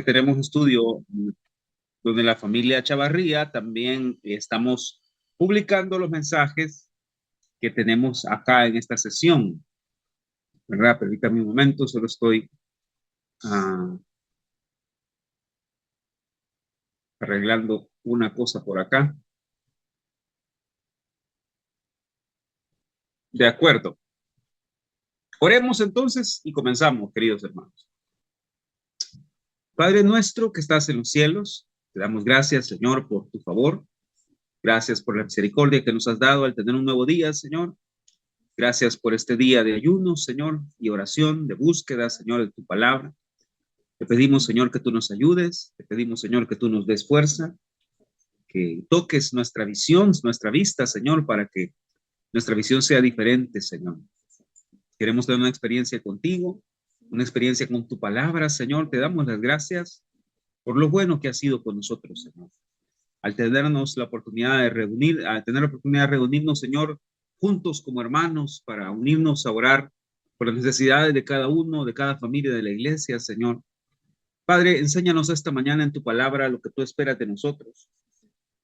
tenemos estudio donde la familia Chavarría también estamos publicando los mensajes que tenemos acá en esta sesión, ¿verdad? Permítame un momento, solo estoy arreglando una cosa por acá. De acuerdo. Oremos entonces y comenzamos, queridos hermanos. Padre nuestro que estás en los cielos, te damos gracias, Señor, por tu favor. Gracias por la misericordia que nos has dado al tener un nuevo día, Señor. Gracias por este día de ayuno, Señor, y oración, de búsqueda, Señor, de tu palabra. Te pedimos, Señor, que tú nos ayudes. Te pedimos, Señor, que tú nos des fuerza, que toques nuestra visión, nuestra vista, Señor, para que nuestra visión sea diferente, Señor. Queremos tener una experiencia contigo, una experiencia con tu palabra, Señor. Te damos las gracias por lo bueno que has sido con nosotros, Señor. Al tenernos la oportunidad de reunirnos, Señor, juntos como hermanos para unirnos a orar por las necesidades de cada uno, de cada familia de la iglesia, Señor. Padre, enséñanos esta mañana en tu palabra lo que tú esperas de nosotros.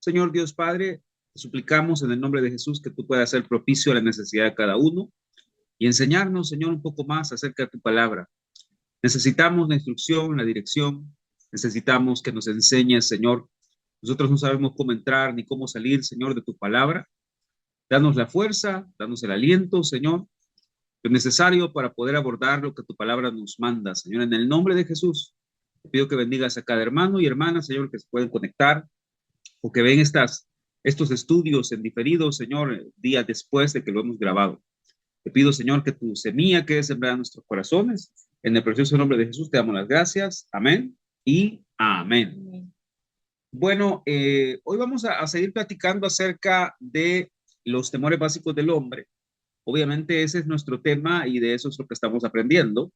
Señor Dios Padre, te suplicamos en el nombre de Jesús que tú puedas ser propicio a la necesidad de cada uno y enseñarnos, Señor, un poco más acerca de tu palabra. Necesitamos la instrucción, la dirección, necesitamos que nos enseñes, Señor. Nosotros no sabemos cómo entrar ni cómo salir, Señor, de tu palabra. Danos la fuerza, danos el aliento, Señor, lo necesario para poder abordar lo que tu palabra nos manda, Señor. En el nombre de Jesús, te pido que bendigas a cada hermano y hermana, Señor, que se pueden conectar o que ven estos estudios en diferido, Señor, días después de que lo hemos grabado. Te pido, Señor, que tu semilla quede sembrada en nuestros corazones. En el precioso nombre de Jesús te damos las gracias. Amén y amén. Amén. Bueno, hoy vamos a seguir platicando acerca de los temores básicos del hombre. Obviamente ese es nuestro tema y de eso es lo que estamos aprendiendo.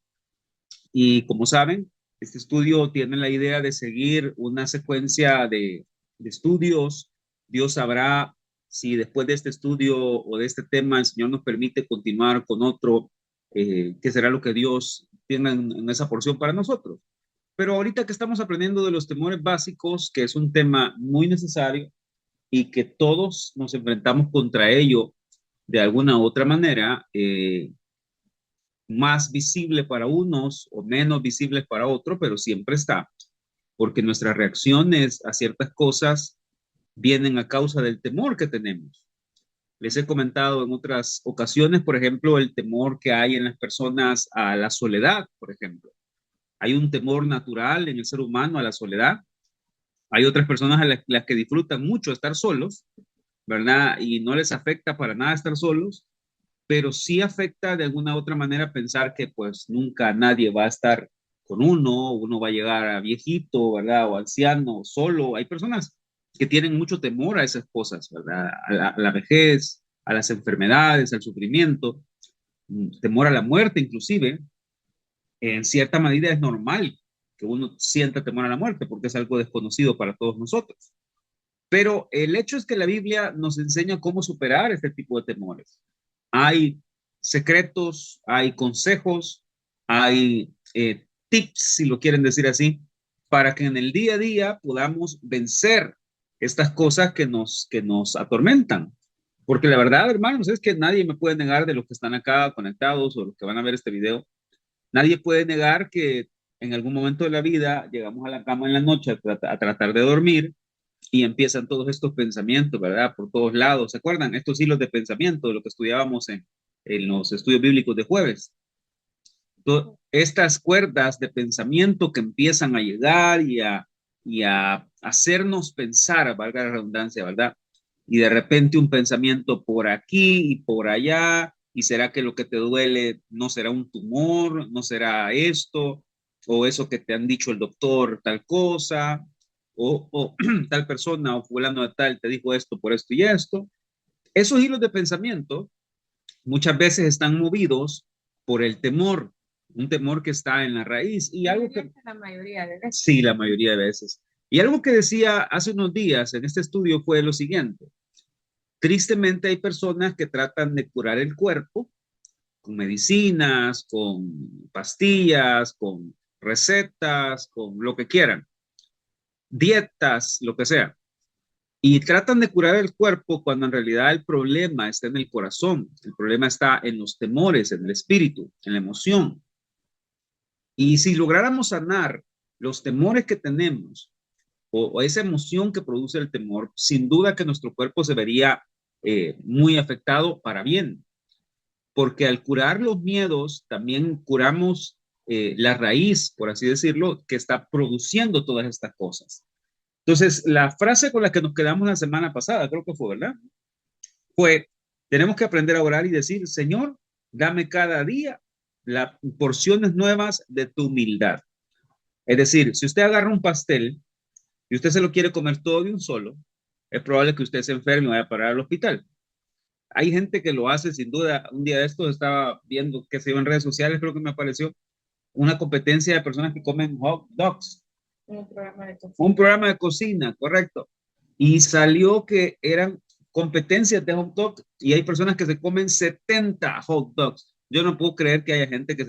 Y como saben, este estudio tiene la idea de seguir una secuencia de estudios. Dios sabrá si después de este estudio o de este tema el Señor nos permite continuar con otro, que será lo que Dios tiene en esa porción para nosotros. Pero ahorita que estamos aprendiendo de los temores básicos, que es un tema muy necesario y que todos nos enfrentamos contra ello de alguna u otra manera, más visible para unos o menos visible para otros, pero siempre está, porque nuestras reacciones a ciertas cosas vienen a causa del temor que tenemos. Les he comentado en otras ocasiones, por ejemplo, el temor que hay en las personas a la soledad, por ejemplo. Hay un temor natural en el ser humano a la soledad. Hay otras personas a las que disfrutan mucho estar solos, ¿verdad? Y no les afecta para nada estar solos, pero sí afecta de alguna u otra manera pensar que pues nunca nadie va a estar con uno va a llegar a viejito, ¿verdad? O anciano, solo. Hay personas que tienen mucho temor a esas cosas, ¿verdad? A la vejez, a las enfermedades, al sufrimiento, temor a la muerte inclusive. En cierta medida es normal que uno sienta temor a la muerte porque es algo desconocido para todos nosotros. Pero el hecho es que la Biblia nos enseña cómo superar este tipo de temores. Hay secretos, hay consejos, hay tips, si lo quieren decir así, para que en el día a día podamos vencer estas cosas que nos atormentan. Porque la verdad, hermanos, es que nadie me puede negar de los que están acá conectados o los que van a ver este video. Nadie puede negar que en algún momento de la vida llegamos a la cama en la noche a tratar de dormir y empiezan todos estos pensamientos, ¿verdad? Por todos lados. ¿Se acuerdan? Estos hilos de pensamiento de lo que estudiábamos en los estudios bíblicos de jueves. Estas cuerdas de pensamiento que empiezan a llegar y a hacernos pensar, valga la redundancia, ¿verdad? Y de repente un pensamiento por aquí y por allá, y será que lo que te duele no será un tumor, no será esto, o eso que te han dicho el doctor, tal cosa, o tal persona o fulano de tal te dijo esto por esto y esto. Esos hilos de pensamiento muchas veces están movidos por el temor, un temor que está en la raíz y algo que... La mayoría de veces. Sí, la mayoría de veces. Y algo que decía hace unos días en este estudio fue lo siguiente. Tristemente hay personas que tratan de curar el cuerpo con medicinas, con pastillas, con recetas, con lo que quieran, dietas, lo que sea. Y tratan de curar el cuerpo cuando en realidad el problema está en el corazón, el problema está en los temores, en el espíritu, en la emoción. Y si lográramos sanar los temores que tenemos o esa emoción que produce el temor, sin duda que nuestro cuerpo se vería muy afectado para bien, porque al curar los miedos también curamos la raíz, por así decirlo, que está produciendo todas estas cosas. Entonces, la frase con la que nos quedamos la semana pasada, creo que fue, ¿verdad? Fue, tenemos que aprender a orar y decir, Señor, dame cada día las porciones nuevas de tu humildad. Es decir, si usted agarra un pastel y usted se lo quiere comer todo de un solo, es probable que usted se enferme y vaya a parar al hospital. Hay gente que lo hace sin duda. Un día de estos estaba viendo que se iba en redes sociales, creo que me apareció una competencia de personas que comen hot dogs. Un programa de cocina, correcto. Y salió que eran competencias de hot dogs y hay personas que se comen 70 hot dogs. Yo no puedo creer que haya gente que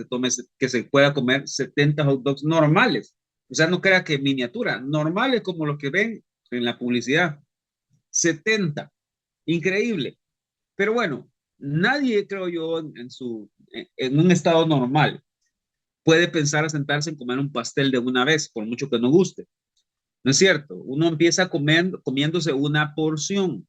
se pueda comer 70 hot dogs normales. O sea, no crea que miniatura, normales como los que ven en la publicidad. 70. Increíble. Pero bueno, nadie, creo yo, en un estado normal puede pensar a sentarse en comer un pastel de una vez, por mucho que no guste. ¿No es cierto? Uno empieza comiéndose una porción.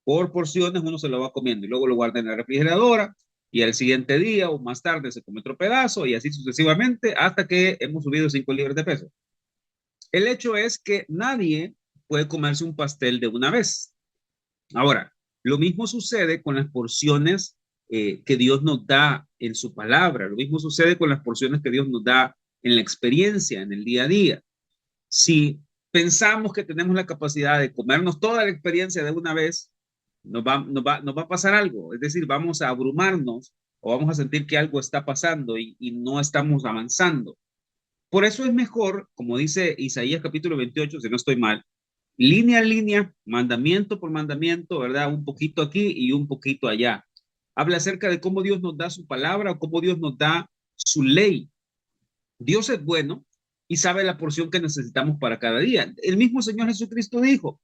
Por porciones uno se lo va comiendo y luego lo guarda en la refrigeradora y al siguiente día o más tarde se come otro pedazo y así sucesivamente hasta que hemos subido 5 libras de peso. El hecho es que nadie puede comerse un pastel de una vez. Ahora, lo mismo sucede con las porciones que Dios nos da en su palabra. Lo mismo sucede con las porciones que Dios nos da en la experiencia, en el día a día. Si pensamos que tenemos la capacidad de comernos toda la experiencia de una vez, nos va a pasar algo. Es decir, vamos a abrumarnos o vamos a sentir que algo está pasando y no estamos avanzando. Por eso es mejor, como dice Isaías capítulo 28, si no estoy mal, línea a línea, mandamiento por mandamiento, ¿verdad? Un poquito aquí y un poquito allá. Habla acerca de cómo Dios nos da su palabra o cómo Dios nos da su ley. Dios es bueno y sabe la porción que necesitamos para cada día. El mismo Señor Jesucristo dijo,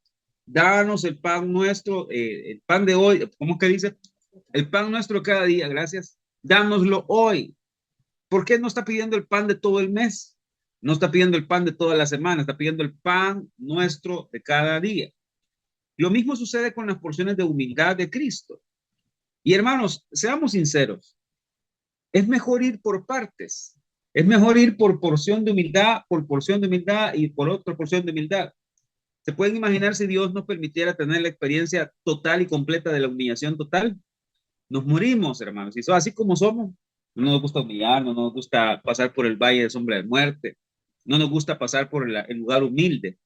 danos el pan nuestro, el pan de hoy, ¿cómo que dice? El pan nuestro cada día, gracias. Dánoslo hoy. ¿Por qué no está pidiendo el pan de todo el mes? No está pidiendo el pan de toda la semana, está pidiendo el pan nuestro de cada día. Lo mismo sucede con las porciones de humildad de Cristo. Y hermanos, seamos sinceros, es mejor ir por partes. Es mejor ir por porción de humildad y por otra porción de humildad. ¿Se pueden imaginar si Dios nos permitiera tener la experiencia total y completa de la humillación total? Nos morimos, hermanos. Y eso, así como somos, no nos gusta humillar, no nos gusta pasar por el valle de sombra de muerte, no nos gusta pasar por el lugar humilde.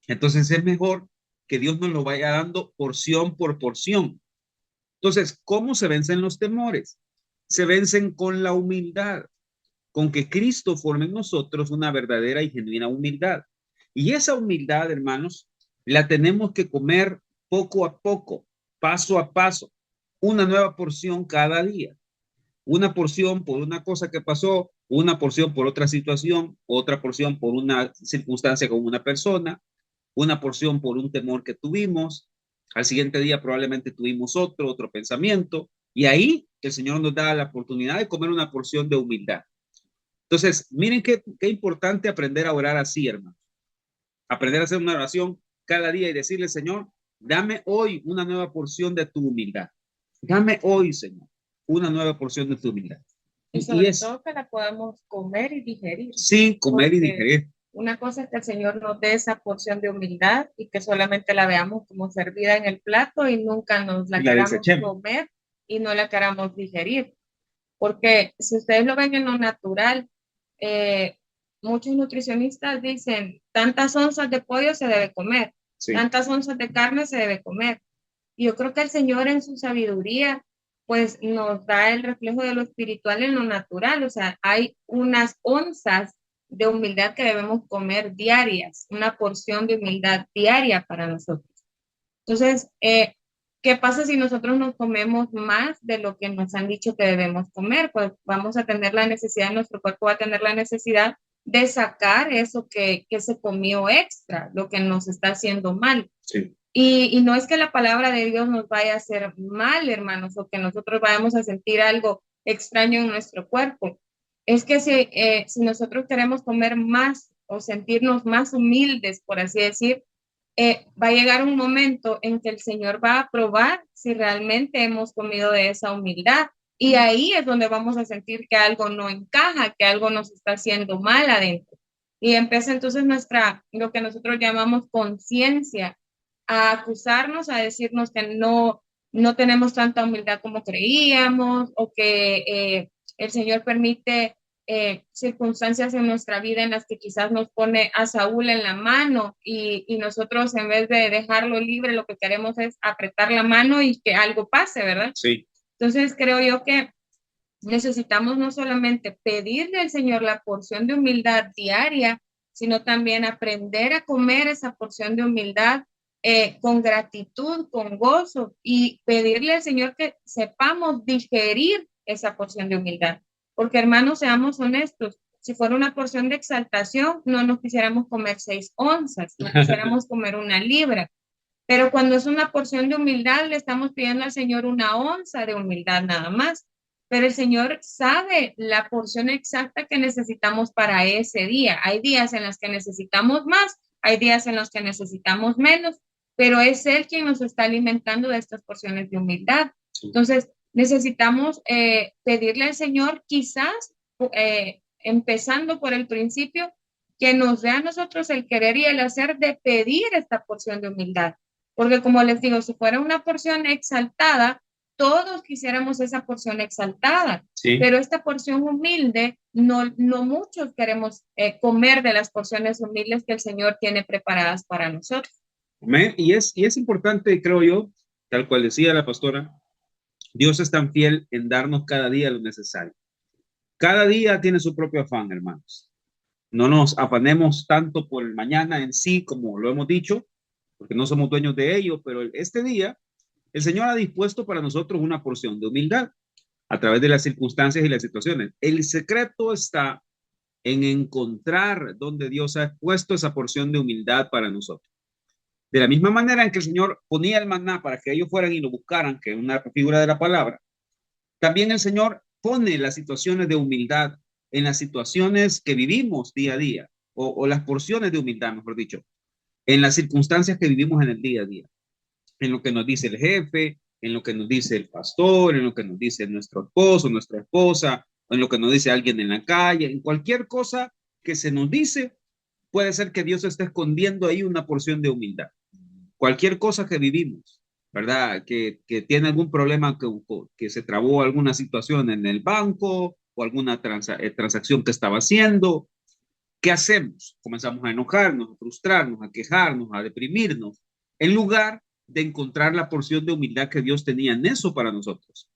Entonces es mejor que Dios nos lo vaya dando porción por porción. Entonces, ¿cómo se vencen los temores? Se vencen con la humildad, con que Cristo forme en nosotros una verdadera y genuina humildad. Y esa humildad, hermanos, la tenemos que comer poco a poco, paso a paso, una nueva porción cada día. Una porción por una cosa que pasó, una porción por otra situación, otra porción por una circunstancia con una persona, una porción por un temor que tuvimos. Al siguiente día probablemente tuvimos otro pensamiento. Y ahí el Señor nos da la oportunidad de comer una porción de humildad. Entonces, miren qué importante aprender a orar así, hermano. Aprender a hacer una oración cada día y decirle, Señor, dame hoy una nueva porción de tu humildad. Dame hoy, Señor, una nueva porción de tu humildad. Y sobre todo que la podamos comer y digerir. Sí, comer y digerir. Una cosa es que el Señor nos dé esa porción de humildad y que solamente la veamos como servida en el plato y nunca nos la queramos comer y no la queramos digerir. Porque si ustedes lo ven en lo natural, muchos nutricionistas dicen, tantas onzas de pollo se debe comer, sí, tantas onzas de carne se debe comer. Y yo creo que el Señor en su sabiduría pues nos da el reflejo de lo espiritual en lo natural. O sea, hay unas onzas de humildad que debemos comer diarias, una porción de humildad diaria para nosotros. Entonces, ¿qué pasa si nosotros nos comemos más de lo que nos han dicho que debemos comer? Pues vamos a tener la necesidad, nuestro cuerpo va a tener la necesidad de sacar eso que se comió extra, lo que nos está haciendo mal. Sí. Y no es que la palabra de Dios nos vaya a hacer mal, hermanos, o que nosotros vayamos a sentir algo extraño en nuestro cuerpo. Es que si nosotros queremos comer más o sentirnos más humildes, por así decir, va a llegar un momento en que el Señor va a probar si realmente hemos comido de esa humildad. Y ahí es donde vamos a sentir que algo no encaja, que algo nos está haciendo mal adentro. Y empieza entonces lo que nosotros llamamos conciencia a acusarnos, a decirnos que no tenemos tanta humildad como creíamos o que el Señor permite circunstancias en nuestra vida en las que quizás nos pone a Saúl en la mano y nosotros en vez de dejarlo libre lo que queremos es apretar la mano y que algo pase, ¿verdad? Sí. Entonces creo yo que necesitamos no solamente pedirle al Señor la porción de humildad diaria, sino también aprender a comer esa porción de humildad con gratitud, con gozo y pedirle al Señor que sepamos digerir esa porción de humildad. Porque hermanos, seamos honestos, si fuera una porción de exaltación, no nos quisiéramos comer 6 onzas, no quisiéramos comer 1 libra. Pero cuando es una porción de humildad, le estamos pidiendo al Señor 1 onza de humildad nada más. Pero el Señor sabe la porción exacta que necesitamos para ese día. Hay días en los que necesitamos más, hay días en los que necesitamos menos, pero es Él quien nos está alimentando de estas porciones de humildad. Entonces, necesitamos pedirle al Señor, quizás empezando por el principio, que nos dé a nosotros el querer y el hacer de pedir esta porción de humildad. Porque como les digo, si fuera una porción exaltada, todos quisiéramos esa porción exaltada, sí. Pero esta porción humilde, no muchos queremos comer de las porciones humildes que el Señor tiene preparadas para nosotros. Amén. Y es importante, creo yo, tal cual decía la pastora, Dios es tan fiel en darnos cada día lo necesario. Cada día tiene su propio afán, hermanos. No nos afanemos tanto por el mañana en sí, como lo hemos dicho, porque no somos dueños de ello, pero este día el Señor ha dispuesto para nosotros una porción de humildad a través de las circunstancias y las situaciones. El secreto está en encontrar donde Dios ha puesto esa porción de humildad para nosotros. De la misma manera en que el Señor ponía el maná para que ellos fueran y lo buscaran, que es una figura de la palabra, también el Señor pone las situaciones de humildad en las situaciones que vivimos día a día, o las porciones de humildad, mejor dicho, en las circunstancias que vivimos en el día a día, en lo que nos dice el jefe, en lo que nos dice el pastor, en lo que nos dice nuestro esposo, nuestra esposa, en lo que nos dice alguien en la calle, en cualquier cosa que se nos dice, puede ser que Dios esté escondiendo ahí una porción de humildad. Cualquier cosa que vivimos, ¿verdad? Que tiene algún problema, que se trabó alguna situación en el banco o alguna transacción que estaba haciendo. ¿Qué hacemos? Comenzamos a enojarnos, a frustrarnos, a quejarnos, a deprimirnos, en lugar de encontrar la porción de humildad que Dios tenía en eso para nosotros.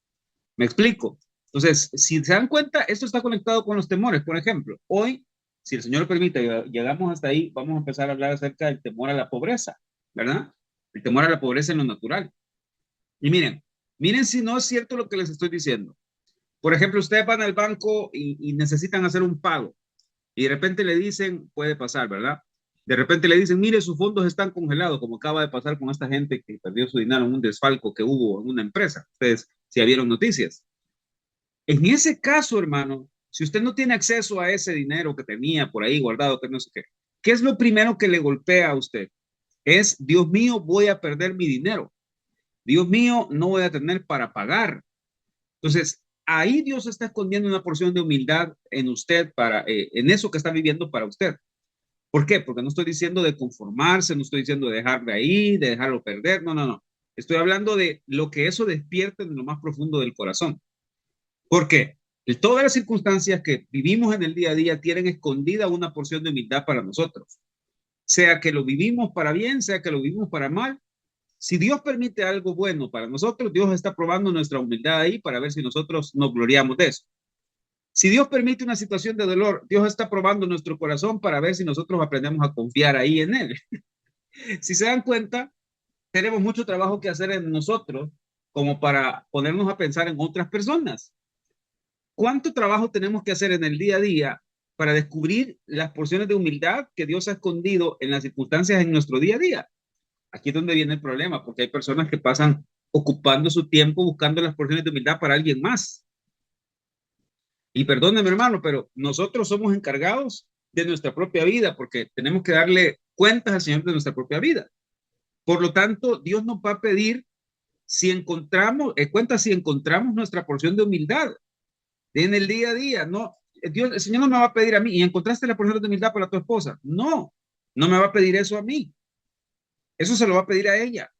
¿Me explico? Entonces, si se dan cuenta, esto está conectado con los temores. Por ejemplo, hoy, si el Señor lo permite, llegamos hasta ahí, vamos a empezar a hablar acerca del temor a la pobreza, ¿verdad? El temor a la pobreza en lo natural. Y miren si no es cierto lo que les estoy diciendo. Por ejemplo, ustedes van al banco y necesitan hacer un pago y de repente le dicen, puede pasar, ¿verdad? De repente le dicen, mire, sus fondos están congelados, como acaba de pasar con esta gente que perdió su dinero en un desfalco que hubo en una empresa. Ustedes, si vieron noticias. En ese caso, hermano, si usted no tiene acceso a ese dinero que tenía por ahí guardado, que no sé ¿qué es lo primero que le golpea a usted? Es, Dios mío, voy a perder mi dinero. Dios mío, no voy a tener para pagar. Entonces, ahí Dios está escondiendo una porción de humildad en usted, en eso que está viviendo para usted. ¿Por qué? Porque no estoy diciendo de conformarse, no estoy diciendo de dejarle ahí, de dejarlo perder, no. Estoy hablando de lo que eso despierta en lo más profundo del corazón. ¿Por qué? Todas las circunstancias que vivimos en el día a día tienen escondida una porción de humildad para nosotros. Sea que lo vivimos para bien, sea que lo vivimos para mal. Si Dios permite algo bueno para nosotros, Dios está probando nuestra humildad ahí para ver si nosotros nos gloriamos de eso. Si Dios permite una situación de dolor, Dios está probando nuestro corazón para ver si nosotros aprendemos a confiar ahí en Él. Si se dan cuenta, tenemos mucho trabajo que hacer en nosotros como para ponernos a pensar en otras personas. ¿Cuánto trabajo tenemos que hacer en el día a día para descubrir las porciones de humildad que Dios ha escondido en las circunstancias en nuestro día a día? Aquí es donde viene el problema, porque hay personas que pasan ocupando su tiempo buscando las porciones de humildad para alguien más. Y perdóneme, hermano, pero nosotros somos encargados de nuestra propia vida, porque tenemos que darle cuentas al Señor de nuestra propia vida. Por lo tanto, Dios nos va a pedir si encontramos, cuenta si encontramos nuestra porción de humildad en el día a día. No, Dios, el Señor no me va a pedir a mí, ¿y encontraste la porción de humildad para tu esposa? No, no me va a pedir eso a mí. Eso se lo va a pedir a ella.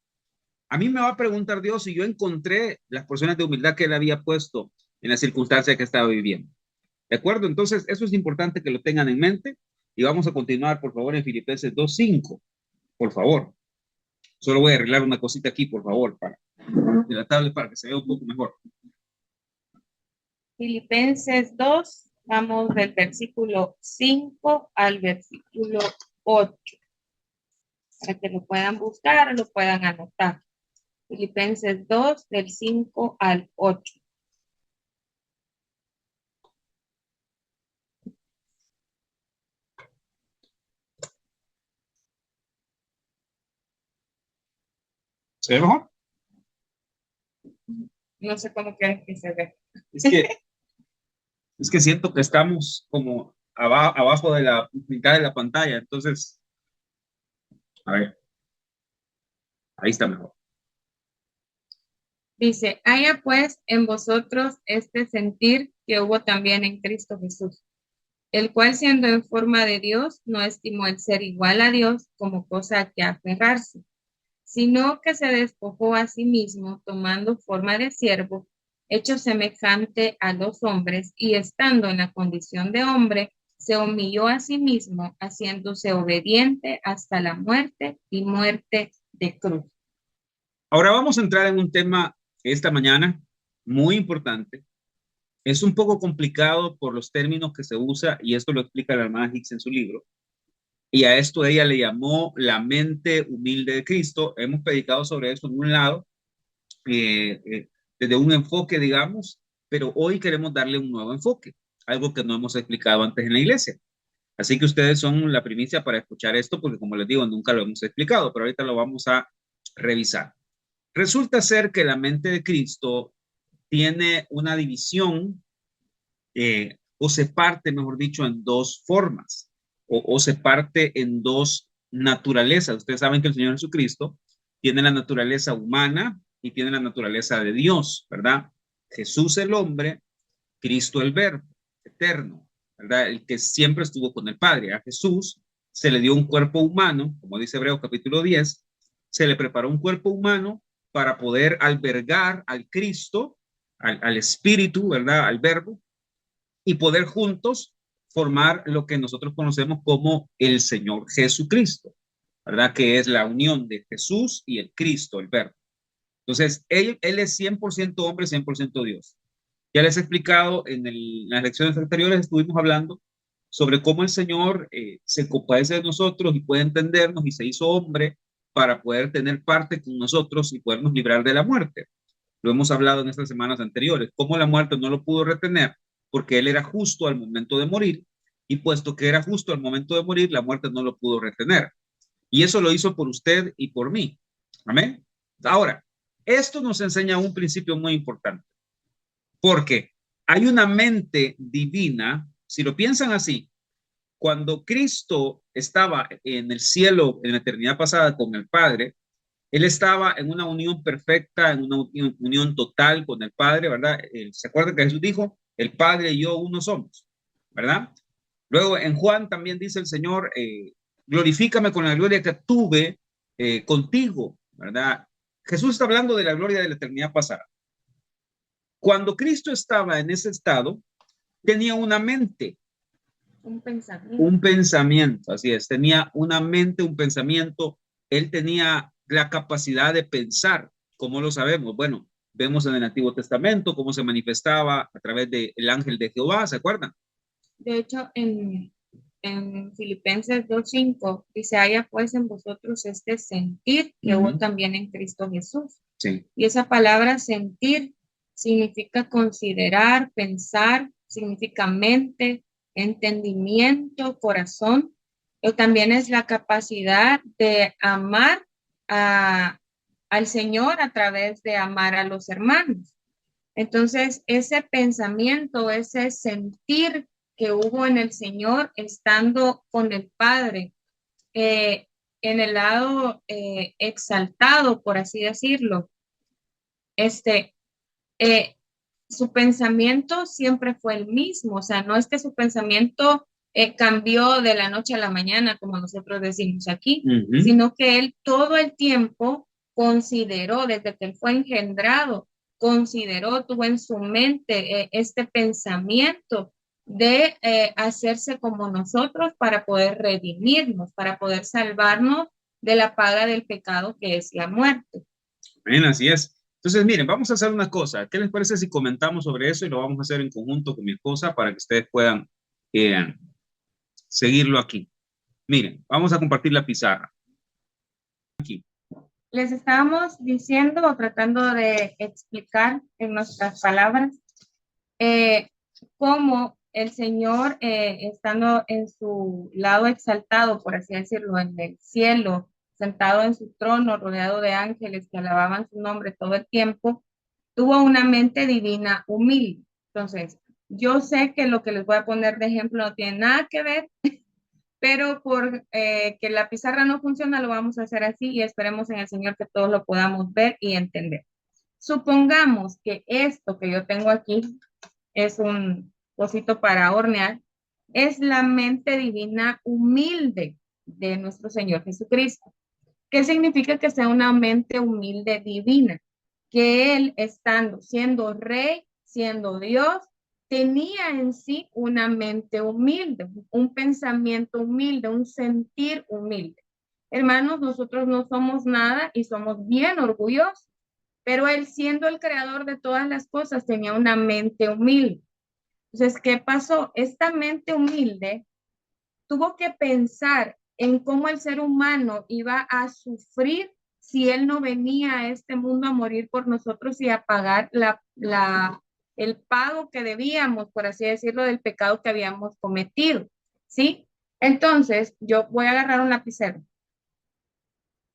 A mí me va a preguntar Dios si yo encontré las porciones de humildad que Él había puesto en la circunstancia que estaba viviendo. ¿De acuerdo? Entonces, eso es importante que lo tengan en mente. Y vamos a continuar, por favor, en Filipenses 2:5. Por favor. Solo voy a arreglar una cosita aquí, por favor, de la tablet para que se vea un poco mejor. Filipenses 2, vamos del versículo 5 al versículo 8. Para que lo puedan buscar o lo puedan anotar. Filipenses 2, del 5 al 8. ¿Se ve mejor? No sé cómo quieren que se ve. Es que siento que estamos como abajo de la mitad de la pantalla. Entonces, a ver. Ahí está mejor. Dice, haya pues en vosotros este sentir que hubo también en Cristo Jesús, el cual siendo en forma de Dios, no estimó el ser igual a Dios como cosa a que aferrarse, sino que se despojó a sí mismo, tomando forma de siervo, hecho semejante a los hombres, y estando en la condición de hombre, se humilló a sí mismo, haciéndose obediente hasta la muerte y muerte de cruz. Ahora vamos a entrar en un tema esta mañana muy importante. Es un poco complicado por los términos que se usa, y esto lo explica la hermana Hicks en su libro. Y a esto ella le llamó la mente humilde de Cristo. Hemos predicado sobre eso en un lado, desde un enfoque, digamos, pero hoy queremos darle un nuevo enfoque, algo que no hemos explicado antes en la iglesia. Así que ustedes son la primicia para escuchar esto, porque como les digo, nunca lo hemos explicado, pero ahorita lo vamos a revisar. Resulta ser que la mente de Cristo tiene una división, o se parte, mejor dicho, en dos formas, o se parte en dos naturalezas. Ustedes saben que el Señor Jesucristo tiene la naturaleza humana y tiene la naturaleza de Dios, ¿verdad? Jesús el hombre, Cristo el verbo eterno, ¿verdad? El que siempre estuvo con el Padre. A Jesús se le dio un cuerpo humano, como dice Hebreos capítulo 10, se le preparó un cuerpo humano para poder albergar al Cristo, al Espíritu, ¿verdad? Al Verbo, y poder juntos formar lo que nosotros conocemos como el Señor Jesucristo, ¿verdad? Que es la unión de Jesús y el Cristo, el Verbo. Entonces, él es 100% hombre, 100% Dios. Ya les he explicado las lecciones anteriores, estuvimos hablando sobre cómo el Señor se compadece de nosotros y puede entendernos y se hizo hombre para poder tener parte con nosotros y podernos librar de la muerte. Lo hemos hablado en estas semanas anteriores, cómo la muerte no lo pudo retener porque Él era justo al momento de morir, y puesto que era justo al momento de morir, la muerte no lo pudo retener. Y eso lo hizo por usted y por mí. Amén. Ahora, esto nos enseña un principio muy importante, porque hay una mente divina, si lo piensan así, cuando Cristo estaba en el cielo, en la eternidad pasada con el Padre, Él estaba en una unión perfecta, en una unión total con el Padre, ¿verdad? ¿Se acuerdan que Jesús dijo, el Padre y yo uno somos, ¿verdad? Luego en Juan también dice el Señor, glorifícame con la gloria que tuve contigo, ¿verdad? Jesús está hablando de la gloria de la eternidad pasada. Cuando Cristo estaba en ese estado, tenía una mente. Un pensamiento, así es, tenía una mente, un pensamiento. Él tenía la capacidad de pensar. ¿Cómo lo sabemos? Bueno, vemos en el Antiguo Testamento cómo se manifestaba a través del ángel de Jehová, ¿se acuerdan? De hecho, en en Filipenses 2:5, dice, haya pues en vosotros este sentir que hubo también en Cristo Jesús. Sí. Y esa palabra sentir significa considerar, pensar, significa mente, entendimiento, corazón, pero también es la capacidad de amar al Señor a través de amar a los hermanos. Entonces, ese pensamiento, ese sentir que hubo en el Señor estando con el Padre, en el lado exaltado, por así decirlo, su pensamiento siempre fue el mismo, o sea, no es que su pensamiento cambió de la noche a la mañana, como nosotros decimos aquí, sino que él todo el tiempo consideró, desde que él fue engendrado, consideró, tuvo en su mente este pensamiento de hacerse como nosotros para poder redimirnos, para poder salvarnos de la paga del pecado que es la muerte. Bien, así es. Entonces, miren, vamos a hacer una cosa. ¿Qué les parece si comentamos sobre eso y lo vamos a hacer en conjunto con mi esposa para que ustedes puedan seguirlo aquí? Miren, vamos a compartir la pizarra. Aquí. Les estábamos diciendo o tratando de explicar en nuestras palabras cómo el Señor, estando en su lado exaltado, por así decirlo, en el cielo, sentado en su trono, rodeado de ángeles que alababan su nombre todo el tiempo, tuvo una mente divina humilde. Entonces, yo sé que lo que les voy a poner de ejemplo no tiene nada que ver, pero por que la pizarra no funciona, lo vamos a hacer así y esperemos en el Señor que todos lo podamos ver y entender. Supongamos que esto que yo tengo aquí es un cosito para hornear, es la mente divina humilde de nuestro Señor Jesucristo. ¿Qué significa que sea una mente humilde divina? Que Él, estando, siendo rey, siendo Dios, tenía en sí una mente humilde, un pensamiento humilde, un sentir humilde. Hermanos, nosotros no somos nada y somos bien orgullosos, pero Él, siendo el creador de todas las cosas, tenía una mente humilde. Entonces, ¿qué pasó? Esta mente humilde tuvo que pensar en cómo el ser humano iba a sufrir si él no venía a este mundo a morir por nosotros y a pagar el pago que debíamos, por así decirlo, del pecado que habíamos cometido, ¿sí? Entonces, yo voy a agarrar un lapicero.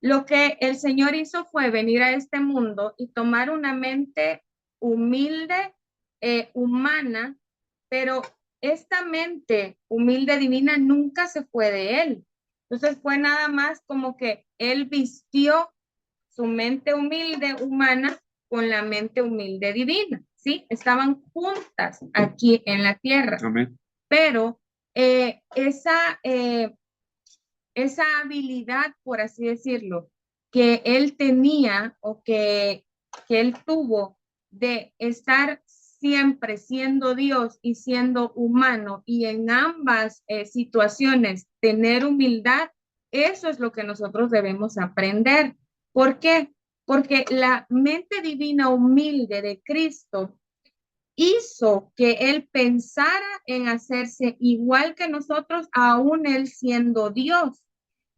Lo que el Señor hizo fue venir a este mundo y tomar una mente humilde, humana, pero esta mente humilde divina nunca se fue de él. Entonces fue nada más como que él vistió su mente humilde humana con la mente humilde divina, ¿sí? Estaban juntas aquí en la tierra. Amén. Pero esa habilidad, por así decirlo, que él tenía o que él tuvo de estar siempre siendo Dios y siendo humano y en ambas situaciones tener humildad, eso es lo que nosotros debemos aprender. ¿Por qué? Porque la mente divina humilde de Cristo hizo que él pensara en hacerse igual que nosotros, aún él siendo Dios.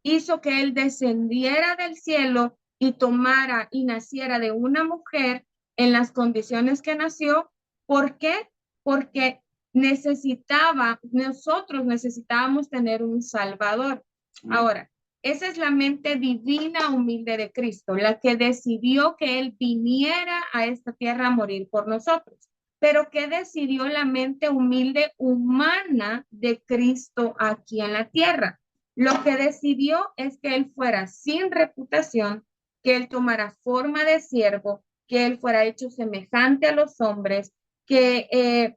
Hizo que él descendiera del cielo y tomara y naciera de una mujer en las condiciones que nació. ¿Por qué? Porque nosotros necesitábamos tener un Salvador. Ahora, esa es la mente divina humilde de Cristo, la que decidió que él viniera a esta tierra a morir por nosotros. Pero ¿qué decidió la mente humilde humana de Cristo aquí en la tierra? Lo que decidió es que él fuera sin reputación, que él tomara forma de siervo, que él fuera hecho semejante a los hombres, que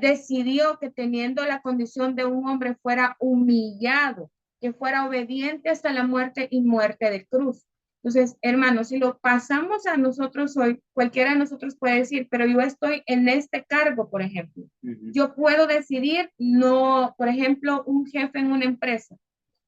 decidió que teniendo la condición de un hombre fuera humillado, que fuera obediente hasta la muerte y muerte de cruz. Entonces, hermanos, si lo pasamos a nosotros hoy, cualquiera de nosotros puede decir, pero yo estoy en este cargo, por ejemplo. Yo puedo decidir, no, por ejemplo, un jefe en una empresa.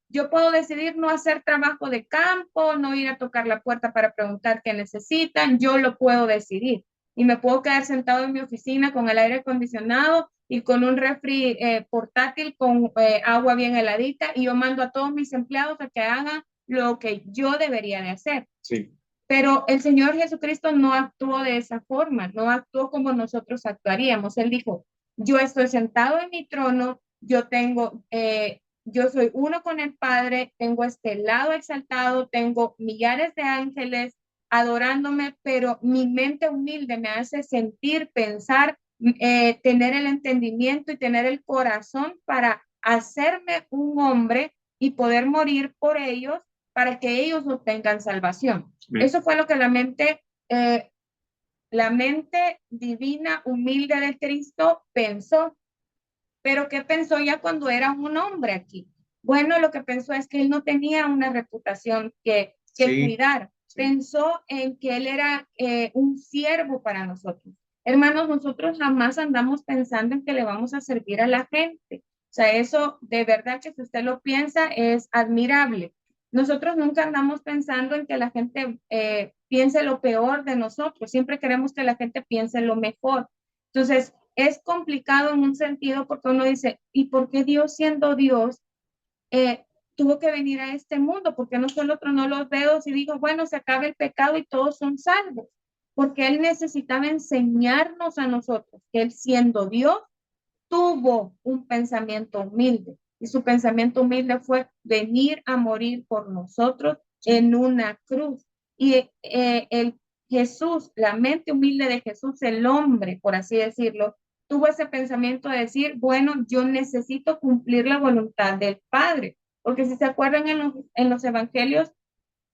Yo puedo decidir no hacer trabajo de campo, no ir a tocar la puerta para preguntar qué necesitan. Yo lo puedo decidir y me puedo quedar sentado en mi oficina con el aire acondicionado y con un refri portátil con agua bien heladita, y yo mando a todos mis empleados a que hagan lo que yo debería de hacer. Sí. Pero el Señor Jesucristo no actuó de esa forma, no actuó como nosotros actuaríamos. Él dijo, yo estoy sentado en mi trono, yo soy uno con el Padre, tengo este lado exaltado, tengo millares de ángeles adorándome, pero mi mente humilde me hace sentir, pensar, tener el entendimiento y tener el corazón para hacerme un hombre y poder morir por ellos para que ellos obtengan salvación. Eso fue lo que la mente divina, humilde de Cristo pensó. Pero ¿qué pensó ya cuando era un hombre aquí? Bueno, lo que pensó es que él no tenía una reputación que cuidar. Pensó en que él era un siervo para nosotros. Hermanos, nosotros jamás andamos pensando en que le vamos a servir a la gente. O sea, eso de verdad que si usted lo piensa es admirable. Nosotros nunca andamos pensando en que la gente piense lo peor de nosotros. Siempre queremos que la gente piense lo mejor. Entonces, es complicado en un sentido porque uno dice, ¿y por qué Dios siendo Dios tuvo que venir a este mundo? ¿Por qué nosotros no los dedos y digo, bueno, se acaba el pecado y todos son salvos? Porque Él necesitaba enseñarnos a nosotros que Él siendo Dios tuvo un pensamiento humilde y su pensamiento humilde fue venir a morir por nosotros en una cruz. Y el Jesús, la mente humilde de Jesús, el hombre, por así decirlo, tuvo ese pensamiento de decir, bueno, yo necesito cumplir la voluntad del Padre. Porque si se acuerdan en los evangelios,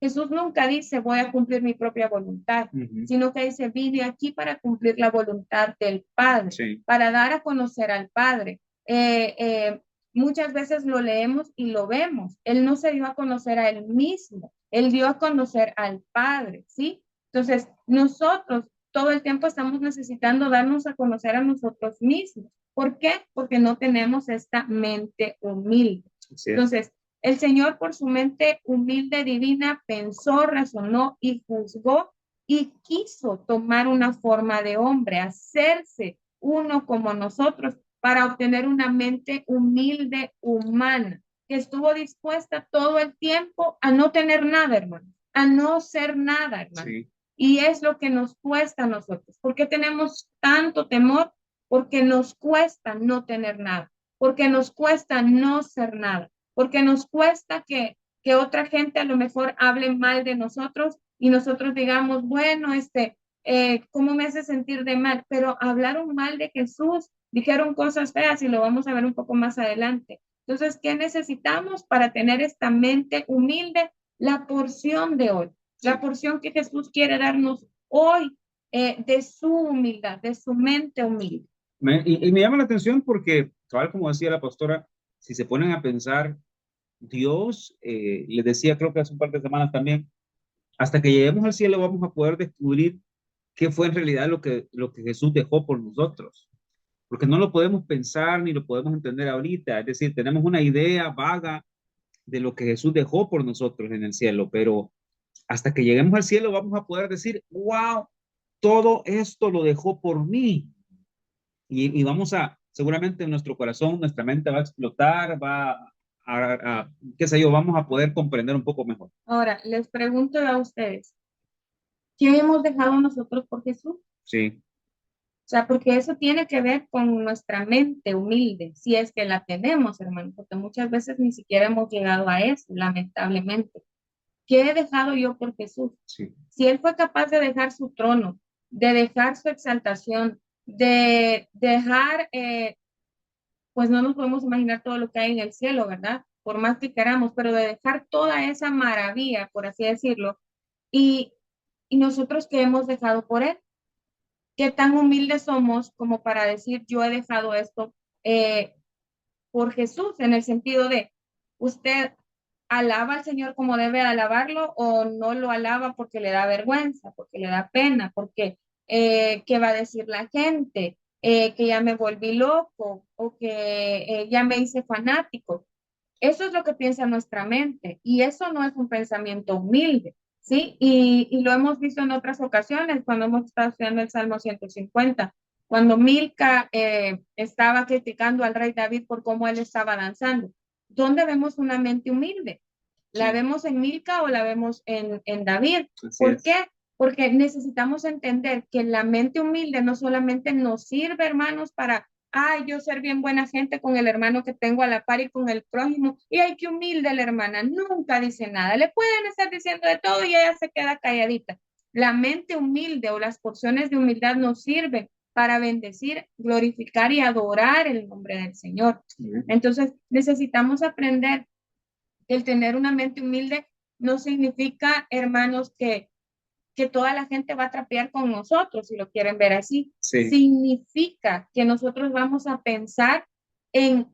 Jesús nunca dice voy a cumplir mi propia voluntad, sino que dice vine aquí para cumplir la voluntad del Padre, para dar a conocer al Padre. Muchas veces lo leemos y lo vemos. Él no se dio a conocer a él mismo, él dio a conocer al Padre, ¿sí? Entonces, nosotros todo el tiempo estamos necesitando darnos a conocer a nosotros mismos. ¿Por qué? Porque no tenemos esta mente humilde. Entonces, el Señor, por su mente humilde divina, pensó, razonó y juzgó y quiso tomar una forma de hombre, hacerse uno como nosotros para obtener una mente humilde humana, que estuvo dispuesta todo el tiempo a no tener nada, hermano, a no ser nada, hermano. Sí. Y es lo que nos cuesta a nosotros. ¿Por qué tenemos tanto temor? Porque nos cuesta no tener nada, porque nos cuesta no ser nada, porque nos cuesta que otra gente a lo mejor hable mal de nosotros y nosotros digamos, bueno, ¿cómo me hace sentir de mal? Pero hablaron mal de Jesús, dijeron cosas feas y lo vamos a ver un poco más adelante. Entonces, ¿qué necesitamos para tener esta mente humilde? La porción de hoy, la porción que Jesús quiere darnos hoy de su humildad, de su mente humilde. Y me llama la atención porque, tal como decía la pastora, si se ponen a pensar, Dios, les decía, creo que hace un par de semanas también, hasta que lleguemos al cielo vamos a poder descubrir qué fue en realidad lo que Jesús dejó por nosotros. Porque no lo podemos pensar ni lo podemos entender ahorita. Es decir, tenemos una idea vaga de lo que Jesús dejó por nosotros en el cielo, pero hasta que lleguemos al cielo vamos a poder decir, wow, todo esto lo dejó por mí. Y vamos a, seguramente en nuestro corazón, nuestra mente va a explotar, qué sé yo, vamos a poder comprender un poco mejor. Ahora, les pregunto a ustedes, ¿qué hemos dejado nosotros por Jesús? Sí. O sea, porque eso tiene que ver con nuestra mente humilde, si es que la tenemos, hermano, porque muchas veces ni siquiera hemos llegado a eso, lamentablemente. ¿Qué he dejado yo por Jesús? Sí. Si Él fue capaz de dejar su trono, de dejar su exaltación, de dejar, pues no nos podemos imaginar todo lo que hay en el cielo, ¿verdad? Por más que queramos, pero de dejar toda esa maravilla, por así decirlo, y, y nosotros qué hemos dejado por Él. ¿Qué tan humildes somos como para decir yo he dejado esto por Jesús, en el sentido de usted alaba al Señor como debe alabarlo o no lo alaba porque le da vergüenza, porque le da pena, porque qué va a decir la gente, que ya me volví loco o que ya me hice fanático? Eso es lo que piensa nuestra mente y eso no es un pensamiento humilde, ¿sí? Y lo hemos visto en otras ocasiones cuando hemos estado estudiando el Salmo 150. Cuando Milca estaba criticando al rey David por cómo él estaba danzando. ¿Dónde vemos una mente humilde? ¿La vemos en Milca o la vemos en David? ¿Por qué? Porque necesitamos entender que la mente humilde no solamente nos sirve, hermanos, para, ay, yo ser bien buena gente con el hermano que tengo a la par y con el prójimo, y ay, qué humilde la hermana, nunca dice nada. Le pueden estar diciendo de todo y ella se queda calladita. La mente humilde o las porciones de humildad nos sirven para bendecir, glorificar y adorar el nombre del Señor. Entonces, necesitamos aprender que el tener una mente humilde no significa, hermanos, que toda la gente va a trapear con nosotros, si lo quieren ver así. Sí. Significa que nosotros vamos a pensar en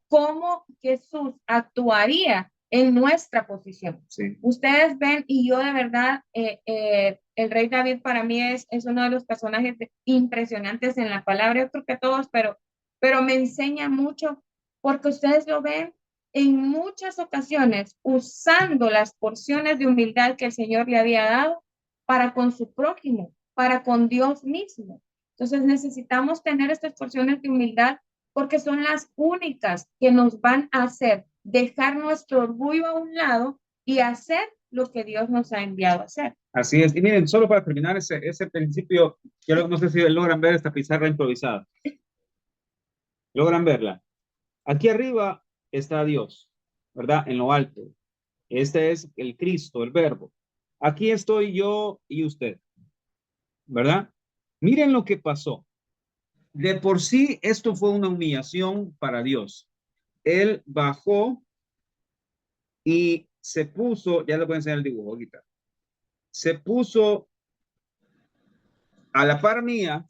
cómo Jesús actuaría en nuestra posición. Sí. Ustedes ven, y yo de verdad, el rey David para mí es uno de los personajes impresionantes en la palabra, yo creo que todos, pero me enseña mucho porque ustedes lo ven en muchas ocasiones usando las porciones de humildad que el Señor le había dado para con su prójimo, para con Dios mismo. Entonces necesitamos tener estas porciones de humildad porque son las únicas que nos van a hacer dejar nuestro orgullo a un lado y hacer lo que Dios nos ha enviado a hacer. Así es. Y miren, solo para terminar ese principio, yo no sé si logran ver esta pizarra improvisada. ¿Logran verla? Aquí arriba está Dios, ¿verdad? En lo alto. Este es el Cristo, el Verbo. Aquí estoy yo y usted, ¿verdad? Miren lo que pasó. De por sí, esto fue una humillación para Dios. Él bajó y se puso, ya le voy a enseñar el dibujo ahorita, se puso a la par mía,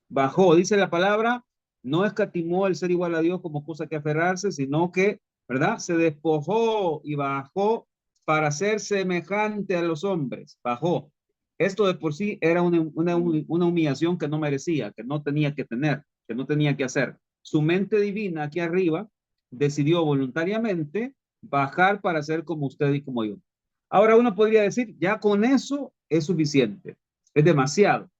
bajó, dice la palabra, no escatimó el ser igual a Dios como cosa que aferrarse, sino que, ¿verdad? Se despojó y bajó para ser semejante a los hombres, bajó. Esto de por sí era una humillación que no merecía, que no tenía que tener, que no tenía que hacer. Su mente divina aquí arriba decidió voluntariamente bajar para ser como usted y como yo. Ahora uno podría decir, ya con eso es suficiente, es demasiado.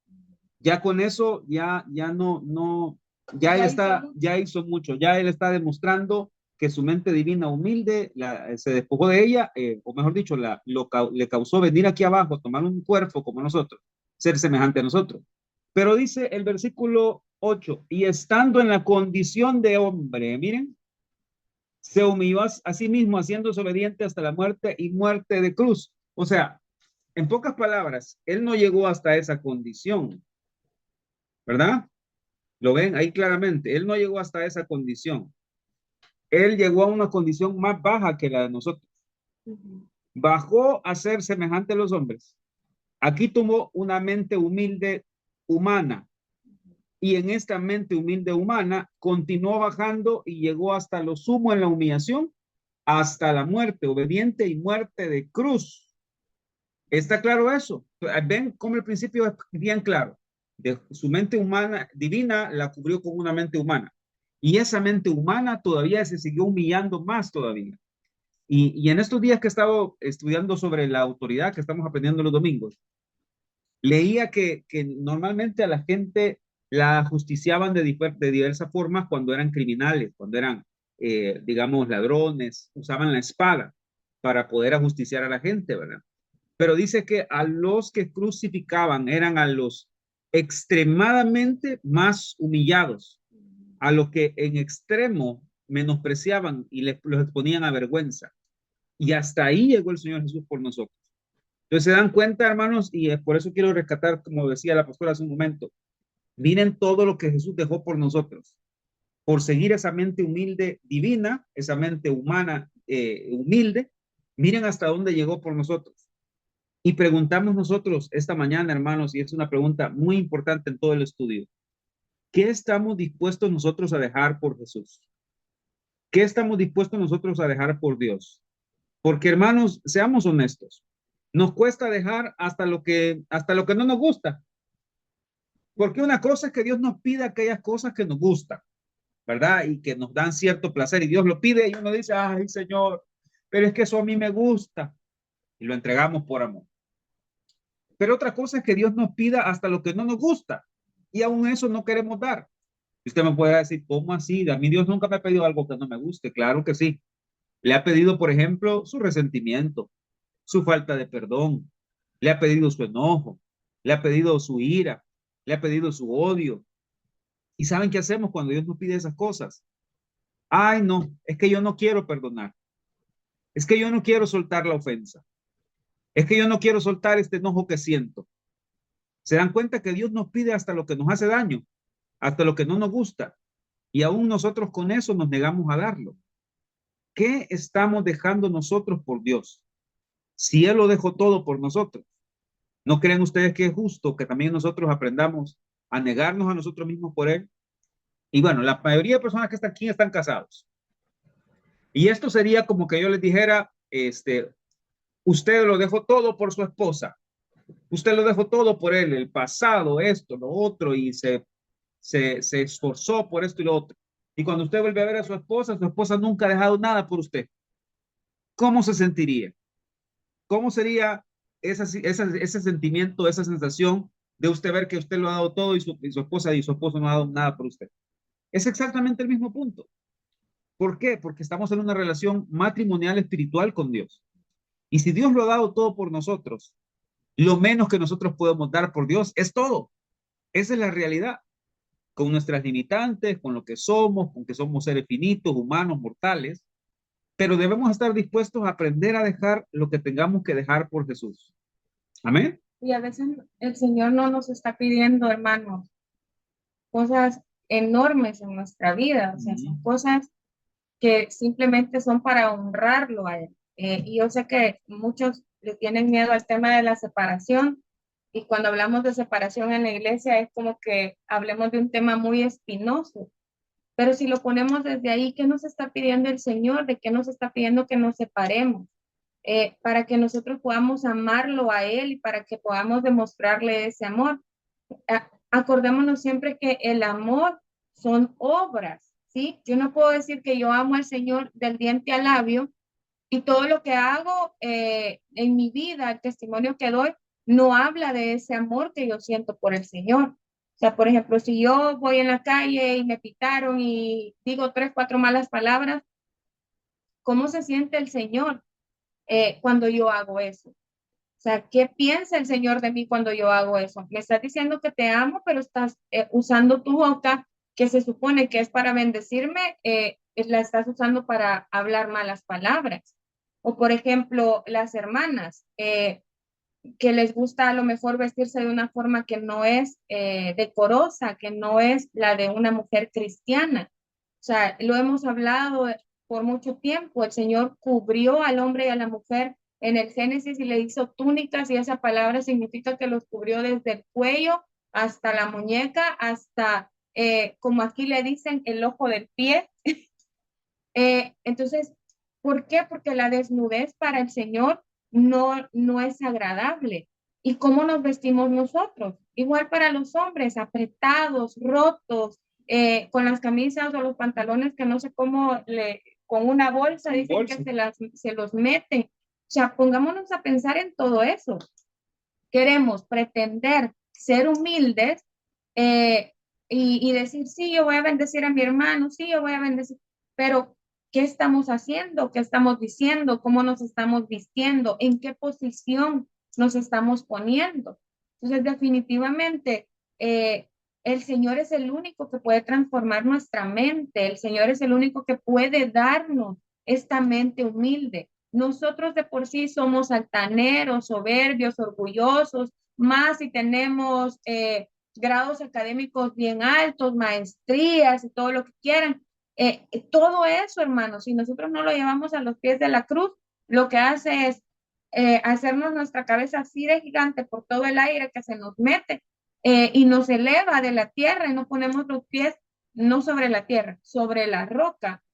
Ya con eso, ya no, ya él está, ya hizo mucho, ya él está demostrando que su mente divina humilde se despojó de ella, o mejor dicho, le causó venir aquí abajo, tomar un cuerpo como nosotros, ser semejante a nosotros. Pero dice el versículo 8, y estando en la condición de hombre, miren, se humilló a sí mismo, haciéndose obediente hasta la muerte y muerte de cruz. O sea, en pocas palabras, él no llegó hasta esa condición, ¿verdad? Lo ven ahí claramente. Él no llegó hasta esa condición. Él llegó a una condición más baja que la de nosotros. Bajó a ser semejante a los hombres. Aquí tomó una mente humilde humana. Y en esta mente humilde humana continuó bajando y llegó hasta lo sumo en la humillación, hasta la muerte, obediente y muerte de cruz. ¿Está claro eso? Ven cómo el principio es bien claro. De su mente humana divina la cubrió con una mente humana. Y esa mente humana todavía se siguió humillando más todavía. Y en estos días que he estado estudiando sobre la autoridad que estamos aprendiendo los domingos, leía que normalmente a la gente la justiciaban de diversas formas cuando eran criminales, cuando eran, digamos, ladrones, usaban la espada para poder ajusticiar a la gente, ¿verdad? Pero dice que a los que crucificaban eran a los extremadamente más humillados, a los que en extremo menospreciaban y los exponían a vergüenza. Y hasta ahí llegó el Señor Jesús por nosotros. Entonces se dan cuenta, hermanos, y es por eso quiero rescatar, como decía la pastora hace un momento, miren todo lo que Jesús dejó por nosotros, por seguir esa mente humilde divina, esa mente humana humilde, miren hasta dónde llegó por nosotros. Y preguntamos nosotros esta mañana, hermanos, y es una pregunta muy importante en todo el estudio. ¿Qué estamos dispuestos nosotros a dejar por Jesús? ¿Qué estamos dispuestos nosotros a dejar por Dios? Porque, hermanos, seamos honestos. Nos cuesta dejar hasta lo que no nos gusta. Porque una cosa es que Dios nos pida aquellas cosas que nos gustan, ¿verdad? Y que nos dan cierto placer. Y Dios lo pide y uno dice, ay, Señor, pero es que eso a mí me gusta. Y lo entregamos por amor. Pero otra cosa es que Dios nos pida hasta lo que no nos gusta. y aún eso no queremos dar. Y usted me puede decir, ¿cómo así? A mí Dios nunca me ha pedido algo que no me guste. Claro que sí. Le ha pedido, por ejemplo, su resentimiento, su falta de perdón, le ha pedido su enojo, le ha pedido su ira, le ha pedido su odio. ¿Y saben qué hacemos cuando Dios nos pide esas cosas? Ay, no, es que yo no quiero perdonar. Es que yo no quiero soltar la ofensa. Es que yo no quiero soltar este enojo que siento. Se dan cuenta que Dios nos pide hasta lo que nos hace daño, hasta lo que no nos gusta. Y aún nosotros con eso nos negamos a darlo. ¿Qué estamos dejando nosotros por Dios? Si Él lo dejó todo por nosotros, ¿no creen ustedes que es justo que también nosotros aprendamos a negarnos a nosotros mismos por Él? Y bueno, la mayoría de personas que están aquí están casados. Y esto sería como que yo les dijera, usted lo dejó todo por su esposa. Usted lo dejó todo por él, el pasado, esto, lo otro, y se esforzó por esto y lo otro. Y cuando usted vuelve a ver a su esposa nunca ha dejado nada por usted. ¿Cómo se sentiría? ¿Cómo sería ese sentimiento, esa sensación de usted ver que usted lo ha dado todo y su esposa y su esposo no ha dado nada por usted? Es exactamente el mismo punto. ¿Por qué? Porque estamos en una relación matrimonial espiritual con Dios. Y si Dios lo ha dado todo por nosotros, lo menos que nosotros podemos dar por Dios es todo. Esa es la realidad. Con nuestras limitantes, con lo que somos, con que somos seres finitos, humanos, mortales, pero debemos estar dispuestos a aprender a dejar lo que tengamos que dejar por Jesús. Amén. Y a veces el Señor no nos está pidiendo, hermanos, cosas enormes en nuestra vida, o sea, son cosas que simplemente son para honrarlo a Él. Y yo sé que muchos le tienen miedo al tema de la separación, y cuando hablamos de separación en la iglesia es como que hablemos de un tema muy espinoso, pero si lo ponemos desde ahí, ¿qué nos está pidiendo el Señor? ¿De qué nos está pidiendo que nos separemos? Para que nosotros podamos amarlo a Él y para que podamos demostrarle ese amor. Acordémonos siempre que el amor son obras, ¿sí? Yo no puedo decir que yo amo al Señor del diente al labio y todo lo que hago en mi vida, el testimonio que doy, no habla de ese amor que yo siento por el Señor. O sea, por ejemplo, si yo voy en la calle y me pitaron y digo 3, 4 malas palabras, ¿cómo se siente el Señor cuando yo hago eso? O sea, ¿qué piensa el Señor de mí cuando yo hago eso? Me estás diciendo que te amo, pero estás usando tu boca, que se supone que es para bendecirme, la estás usando para hablar malas palabras. O, por ejemplo, las hermanas, que les gusta a lo mejor vestirse de una forma que no es decorosa, que no es la de una mujer cristiana. O sea, lo hemos hablado por mucho tiempo. El Señor cubrió al hombre y a la mujer en el Génesis y le hizo túnicas, y esa palabra significa que los cubrió desde el cuello hasta la muñeca, hasta, como aquí le dicen, el ojo del pie. Entonces, ¿por qué? Porque la desnudez para el Señor no es agradable. ¿Y cómo nos vestimos nosotros? Igual para los hombres, apretados, rotos, con las camisas o los pantalones que no sé cómo, con una bolsa, dicen que se los meten. O sea, pongámonos a pensar en todo eso. Queremos pretender ser humildes, eh, y decir, sí, yo voy a bendecir a mi hermano, sí, yo voy a bendecir, pero ¿qué estamos haciendo? ¿Qué estamos diciendo? ¿Cómo nos estamos vistiendo? ¿En qué posición nos estamos poniendo? Entonces, definitivamente, el Señor es el único que puede transformar nuestra mente, el Señor es el único que puede darnos esta mente humilde. Nosotros de por sí somos altaneros, soberbios, orgullosos, más si tenemos grados académicos bien altos, maestrías y todo lo que quieran. Todo eso, hermanos, si nosotros no lo llevamos a los pies de la cruz, lo que hace es hacernos nuestra cabeza así de gigante por todo el aire que se nos mete, y nos eleva de la tierra, y no ponemos los pies no sobre la tierra, sobre la roca,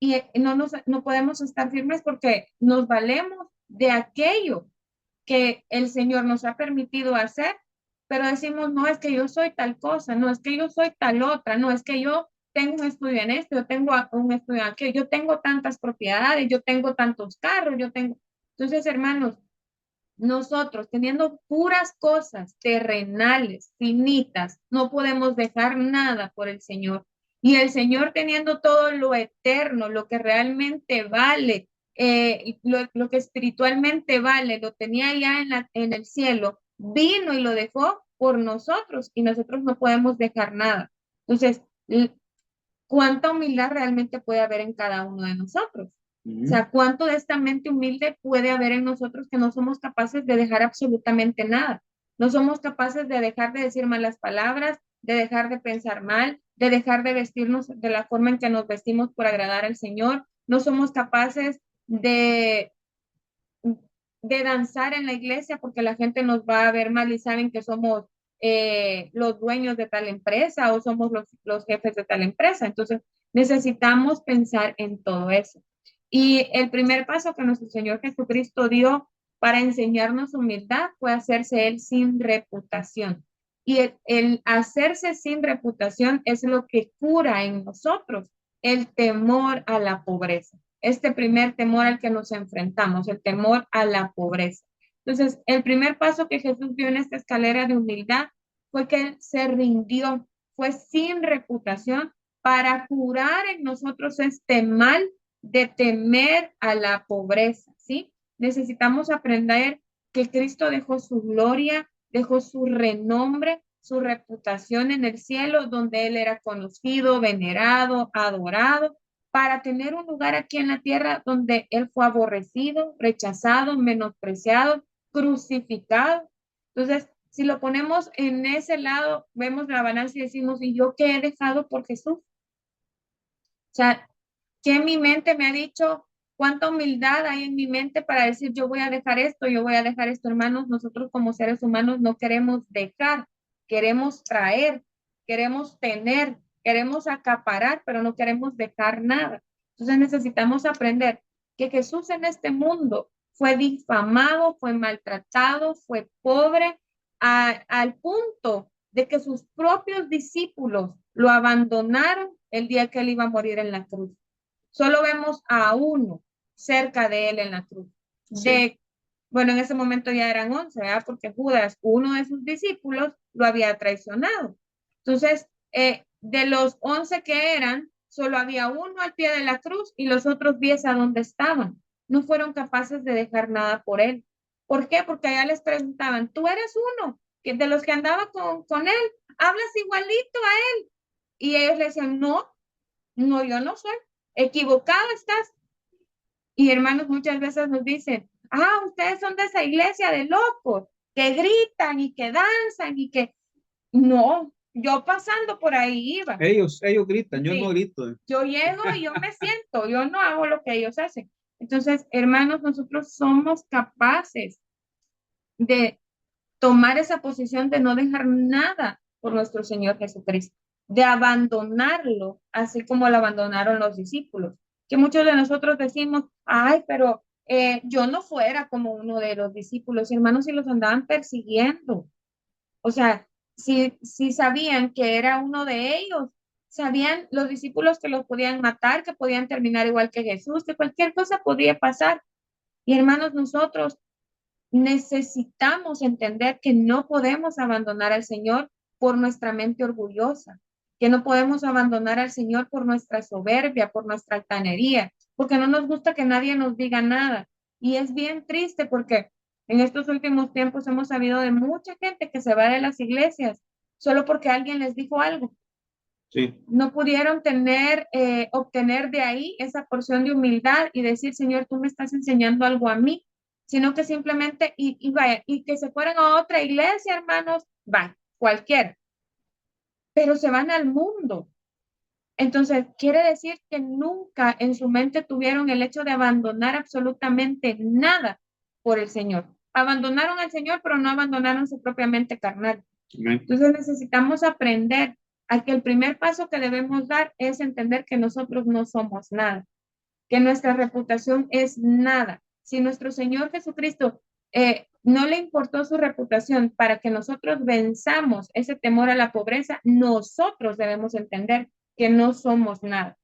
y no podemos estar firmes porque nos valemos de aquello que el Señor nos ha permitido hacer, pero decimos, no es que yo soy tal cosa, no es que yo soy tal otra, no es que yo tengo un estudio en esto, yo tengo un estudio en aquello, yo tengo tantas propiedades, yo tengo tantos carros, yo tengo... Entonces, hermanos, nosotros teniendo puras cosas terrenales, finitas, no podemos dejar nada por el Señor. Y el Señor teniendo todo lo eterno, lo que realmente vale, lo que espiritualmente vale, lo tenía ya en el cielo, vino y lo dejó por nosotros y nosotros no podemos dejar nada. Entonces, ¿cuánta humildad realmente puede haber en cada uno de nosotros? O sea, ¿cuánto de esta mente humilde puede haber en nosotros que no somos capaces de dejar absolutamente nada? No somos capaces de dejar de decir malas palabras, de dejar de pensar mal, de dejar de vestirnos de la forma en que nos vestimos por agradar al Señor. No somos capaces de danzar en la iglesia porque la gente nos va a ver mal y saben que somos los dueños de tal empresa o somos los jefes de tal empresa. Entonces, necesitamos pensar en todo eso. Y el primer paso que nuestro Señor Jesucristo dio para enseñarnos humildad fue hacerse Él sin reputación. Y el hacerse sin reputación es lo que cura en nosotros el temor a la pobreza. Este primer temor al que nos enfrentamos, el temor a la pobreza. Entonces, el primer paso que Jesús dio en esta escalera de humildad fue que Él se rindió, fue sin reputación para curar en nosotros este mal de temer a la pobreza, ¿sí? Necesitamos aprender que Cristo dejó su gloria, dejó su renombre, su reputación en el cielo, donde Él era conocido, venerado, adorado, para tener un lugar aquí en la tierra donde Él fue aborrecido, rechazado, menospreciado, crucificado. Entonces, si lo ponemos en ese lado, vemos la balanza y decimos, ¿y yo qué he dejado por Jesús? O sea, ¿qué en mi mente me ha dicho? ¿Cuánta humildad hay en mi mente para decir, yo voy a dejar esto, yo voy a dejar esto, hermanos? Nosotros como seres humanos no queremos dejar, queremos traer, queremos tener, queremos acaparar, pero no queremos dejar nada. Entonces necesitamos aprender que Jesús en este mundo fue difamado, fue maltratado, fue pobre, al punto de que sus propios discípulos lo abandonaron el día que él iba a morir en la cruz. Solo vemos a uno cerca de él en la cruz. Bueno, en ese momento ya eran 11, ¿verdad? Porque Judas, uno de sus discípulos, lo había traicionado. Entonces, de los 11 que eran, solo había uno al pie de la cruz y los otros 10 a donde estaban. No fueron capaces de dejar nada por él. ¿Por qué? Porque allá les preguntaban, tú eres uno que de los que andaba con él, hablas igualito a él. Y ellos le decían, no, yo no soy. Equivocado estás. Y hermanos, muchas veces nos dicen, ustedes son de esa iglesia de locos, que gritan y que danzan y que no, yo pasando por ahí iba. Ellos gritan, yo no grito. Yo llego y yo me siento, yo no hago lo que ellos hacen. Entonces, hermanos, nosotros somos capaces de tomar esa posición de no dejar nada por nuestro Señor Jesucristo, de abandonarlo, así como lo abandonaron los discípulos. Que muchos de nosotros decimos, pero yo no fuera como uno de los discípulos, hermanos, si los andaban persiguiendo. O sea, si sabían que era uno de ellos, sabían los discípulos que los podían matar, que podían terminar igual que Jesús, que cualquier cosa podía pasar. Y hermanos, nosotros necesitamos entender que no podemos abandonar al Señor por nuestra mente orgullosa, que no podemos abandonar al Señor por nuestra soberbia, por nuestra altanería, porque no nos gusta que nadie nos diga nada. Y es bien triste porque en estos últimos tiempos hemos sabido de mucha gente que se va de las iglesias solo porque alguien les dijo algo. Sí. No pudieron obtener de ahí esa porción de humildad y decir, Señor, tú me estás enseñando algo a mí, sino que simplemente, vaya, y que se fueran a otra iglesia, hermanos, va, cualquiera, pero se van al mundo. Entonces, quiere decir que nunca en su mente tuvieron el hecho de abandonar absolutamente nada por el Señor. Abandonaron al Señor, pero no abandonaron su propia mente carnal. Entonces, necesitamos aprender a que el primer paso que debemos dar es entender que nosotros no somos nada, que nuestra reputación es nada. Si nuestro Señor Jesucristo no le importó su reputación para que nosotros venzamos ese temor a la pobreza, nosotros debemos entender que no somos nada.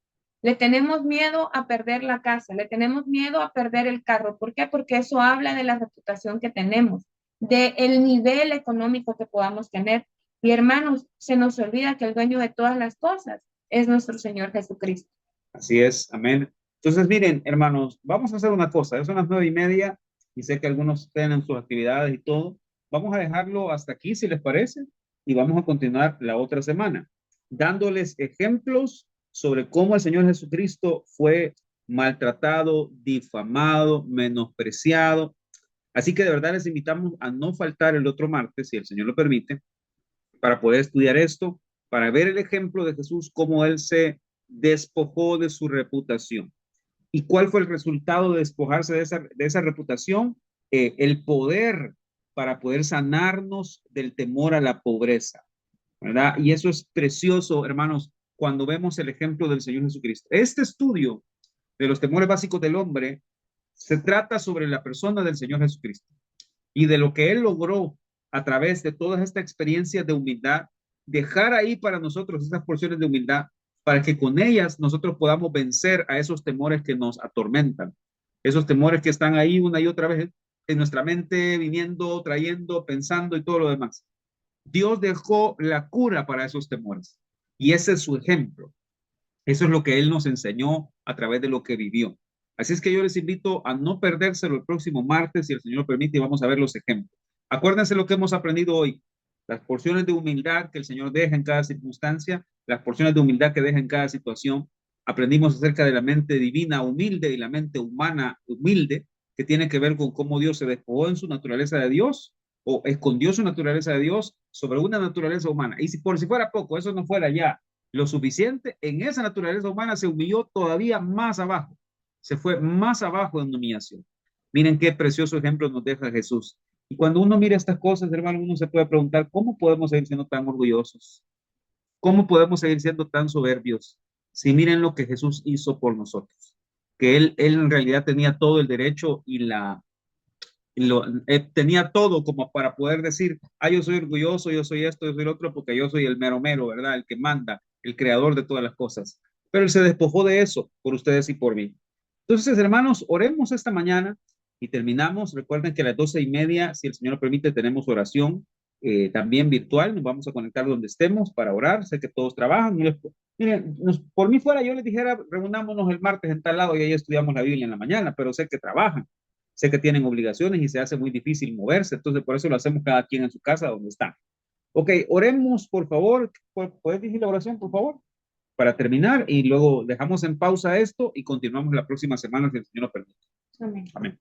Le tenemos miedo a perder la casa, le tenemos miedo a perder el carro. ¿Por qué? Porque eso habla de la reputación que tenemos, del nivel económico que podamos tener. Y hermanos, se nos olvida que el dueño de todas las cosas es nuestro Señor Jesucristo. Así es, amén. Entonces, miren, hermanos, vamos a hacer una cosa. Son las 9:30 y sé que algunos tienen sus actividades y todo. Vamos a dejarlo hasta aquí, si les parece, y vamos a continuar la otra semana, dándoles ejemplos sobre cómo el Señor Jesucristo fue maltratado, difamado, menospreciado. Así que de verdad les invitamos a no faltar el otro martes, si el Señor lo permite, para poder estudiar esto, para ver el ejemplo de Jesús, cómo Él se despojó de su reputación. ¿Y cuál fue el resultado de despojarse de esa reputación? El poder para poder sanarnos del temor a la pobreza, ¿verdad? Y eso es precioso, hermanos, cuando vemos el ejemplo del Señor Jesucristo. Este estudio de los temores básicos del hombre se trata sobre la persona del Señor Jesucristo y de lo que Él logró a través de todas estas experiencias de humildad, dejar ahí para nosotros esas porciones de humildad para que con ellas nosotros podamos vencer a esos temores que nos atormentan, esos temores que están ahí una y otra vez en nuestra mente, viniendo, trayendo, pensando y todo lo demás. Dios dejó la cura para esos temores y ese es su ejemplo. Eso es lo que Él nos enseñó a través de lo que vivió. Así es que yo les invito a no perdérselo el próximo martes, si el Señor lo permite, y vamos a ver los ejemplos. Acuérdense lo que hemos aprendido hoy, las porciones de humildad que el Señor deja en cada circunstancia, las porciones de humildad que deja en cada situación. Aprendimos acerca de la mente divina humilde y la mente humana humilde, que tiene que ver con cómo Dios se despojó en su naturaleza de Dios o escondió su naturaleza de Dios sobre una naturaleza humana. Y si por si fuera poco, eso no fuera ya lo suficiente, en esa naturaleza humana se humilló todavía más abajo, se fue más abajo en humillación. Miren qué precioso ejemplo nos deja Jesús. Y cuando uno mira estas cosas, hermano, uno se puede preguntar, ¿cómo podemos seguir siendo tan orgullosos? ¿Cómo podemos seguir siendo tan soberbios? Si miren lo que Jesús hizo por nosotros, que él en realidad tenía todo el derecho y tenía todo como para poder decir, yo soy orgulloso, yo soy esto, yo soy el otro, porque yo soy el mero mero, ¿verdad? El que manda, el creador de todas las cosas. Pero Él se despojó de eso por ustedes y por mí. Entonces, hermanos, oremos esta mañana y terminamos. Recuerden que a las 12:30, si el Señor lo permite, tenemos oración también virtual. Nos vamos a conectar donde estemos para orar. Sé que todos trabajan. Miren, por mí fuera, yo les dijera, reunámonos el martes en tal lado y ahí estudiamos la Biblia en la mañana, pero sé que trabajan. Sé que tienen obligaciones y se hace muy difícil moverse, entonces por eso lo hacemos cada quien en su casa donde está. Ok, oremos por favor. ¿Puedes decir la oración, por favor? Para terminar y luego dejamos en pausa esto y continuamos la próxima semana si el Señor lo permite. Amén. Amén.